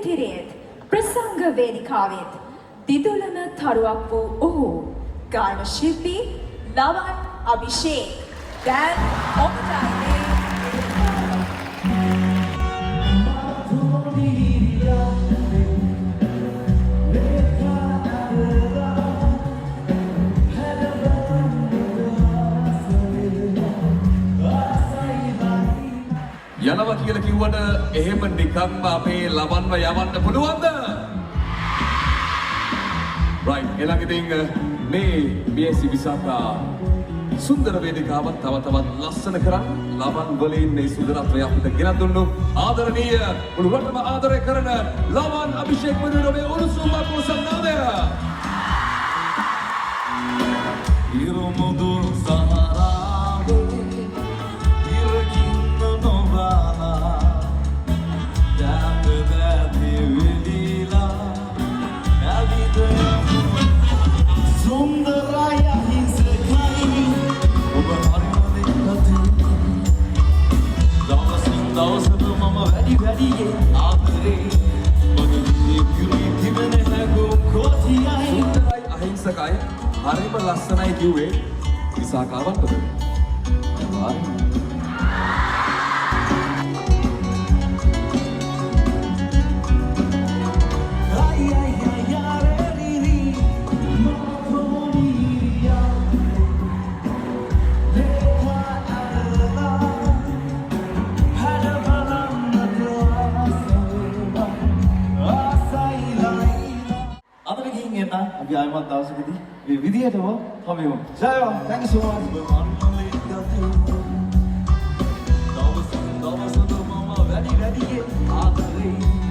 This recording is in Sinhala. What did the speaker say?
තිරේත් ප්‍රසංග වේදිකාවෙත් දිදුලන තරුවක් වූ ඔහු ගායන ශිල්පී ලවන් අභිෂේක් දැන් ඔබටයි යනවා කියලා කිව්වට එහෙම නිකම්ම අපේ ලවන්ව යවන්න පුළුවන්ද? right ඊළඟ ඉතින් මේ BSc විසාකා සුන්දර වේදිකාවක් තව තවත් ලස්සන කරන් ලවන් වලින් මේ සුන්දරත්වය අපිට ගෙනත් දුන්නු ආදරණීය මුළු රටම ආදරය කරන ලවන් අභිෂේක් වෙනුවෙන් මේ උණුසුම් අපෝසන්නාදය ඉරුමුදු අහිංසකයි හරිම ලස්සනයි කිව්වේ විසාකාවන්ටද? අපි ආයමත් දවසකදී මේ විදියටම හමුවෙමු. ජයවා. Thank you so much. දවස් මම වැඩි ආදරේ